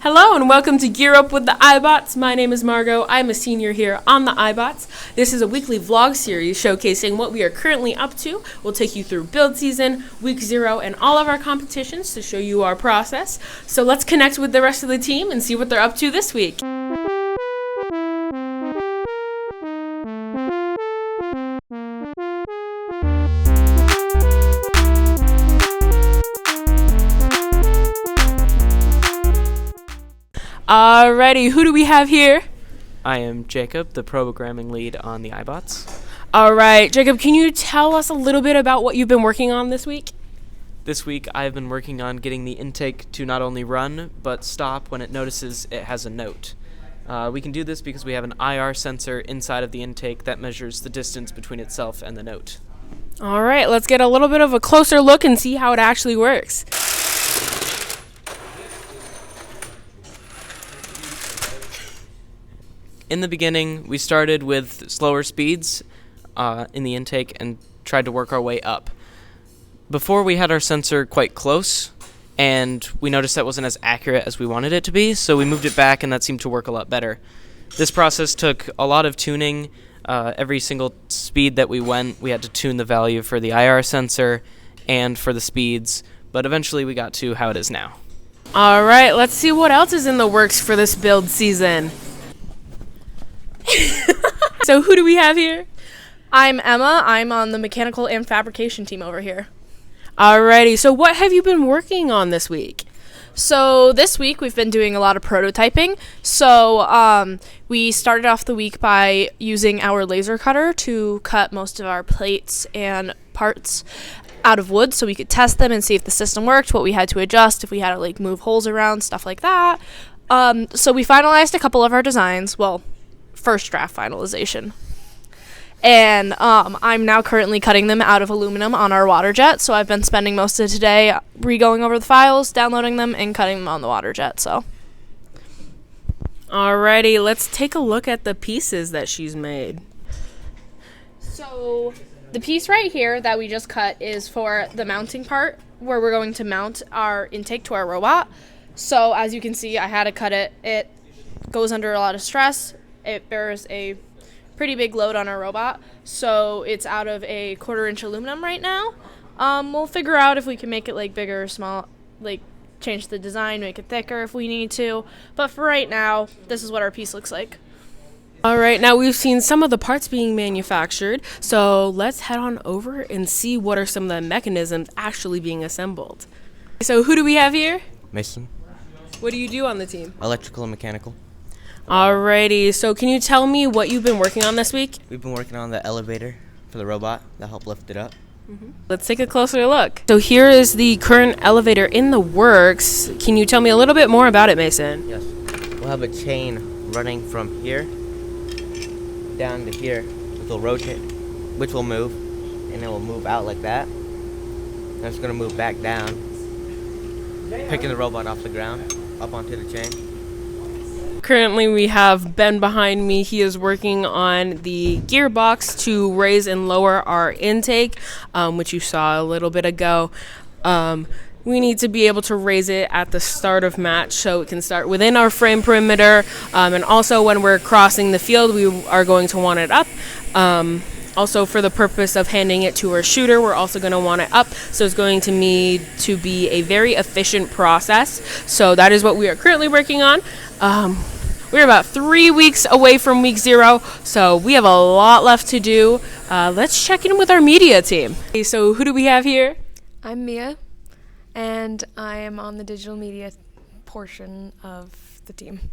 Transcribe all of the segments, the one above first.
Hello and welcome to Gear Up with the IBOTS. My name is Margot. I'm a senior here on the IBOTS. This is a weekly vlog series showcasing what we are currently up to. We'll take you through build season, week 0, and all of our competitions to show you our process. So let's connect with the rest of the team and see what they're up to this week. Alrighty, who do we have here? I am Jacob, the programming lead on the IBOTS. Alright, Jacob, can you tell us a little bit about what you've been working on this week? This week I've been working on getting the intake to not only run, but stop when it notices it has a note. We can do this because we have an IR sensor inside of the intake that measures the distance between itself and the note. Alright, let's get a little bit of a closer look and see how it actually works. In the beginning, we started with slower speeds in the intake and tried to work our way up. Before, we had our sensor quite close, and we noticed that wasn't as accurate as we wanted it to be, so we moved it back, and that seemed to work a lot better. This process took a lot of tuning. Every single speed that we went, we had to tune the value for the IR sensor and for the speeds, but eventually we got to how it is now. Alright, let's see what else is in the works for this build season. So who do we have here? I'm Emma. I'm on the mechanical and fabrication team over here. Alrighty, so what have you been working on this week? So this week we've been doing a lot of prototyping. So we started off the week by using our laser cutter to cut most of our plates and parts out of wood so we could test them and see if the system worked, what we had to adjust, if we had to move holes around, stuff like that. So we finalized a couple of our designs. Well, first draft finalization. And I'm now currently cutting them out of aluminum on our water jet, so I've been spending most of today re-going over the files, downloading them, and cutting them on the water jet. Alrighty, let's take a look at the pieces that she's made. So the piece right here that we just cut is for the mounting part, where we're going to mount our intake to our robot. So as you can see, I had to cut it. It goes under a lot of stress. It bears a pretty big load on our robot, so it's out of a 1/4-inch aluminum right now. We'll figure out if we can make it bigger or small, change the design, make it thicker if we need to. But for right now, this is what our piece looks like. Alright, now we've seen some of the parts being manufactured, so let's head on over and see what are some of the mechanisms actually being assembled. So who do we have here? Mason. What do you do on the team? Electrical and mechanical. Alrighty, so can you tell me what you've been working on this week? We've been working on the elevator for the robot that helped lift it up. Let's take a closer look. So here is the current elevator in the works. Can you tell me a little bit more about it, Mason? Yes. We'll have a chain running from here down to here, which will rotate, which will move, and it will move out like that. And it's going to move back down, picking the robot off the ground, up onto the chain. Currently we have Ben behind me. He is working on the gearbox to raise and lower our intake, which you saw a little bit ago. We need to be able to raise it at the start of match so it can start within our frame perimeter, and also when we're crossing the field we are going to want it up. Also, for the purpose of handing it to our shooter, we're also going to want it up, so it's going to need to be a very efficient process. So that is what we are currently working on. We're about 3 weeks away from week 0, so we have a lot left to do. Let's check in with our media team. Okay, so who do we have here? I'm Mia, and I am on the digital media portion of the team.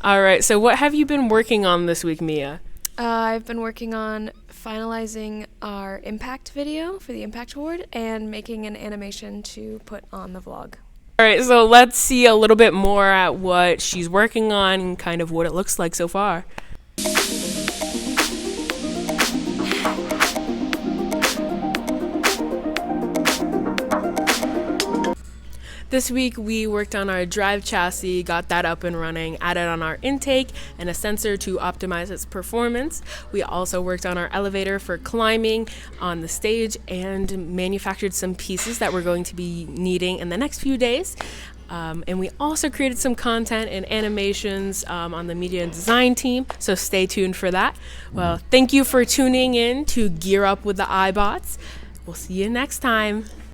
All right, so what have you been working on this week, Mia? I've been working on finalizing our impact video for the Impact Award and making an animation to put on the vlog. All right, so let's see a little bit more at what she's working on and kind of what it looks like so far. This week we worked on our drive chassis, got that up and running, added on our intake and a sensor to optimize its performance. We also worked on our elevator for climbing on the stage and manufactured some pieces that we're going to be needing in the next few days. And we also created some content and animations on the media and design team, so stay tuned for that. Well, thank you for tuning in to Gear Up with the IBOTS. We'll see you next time.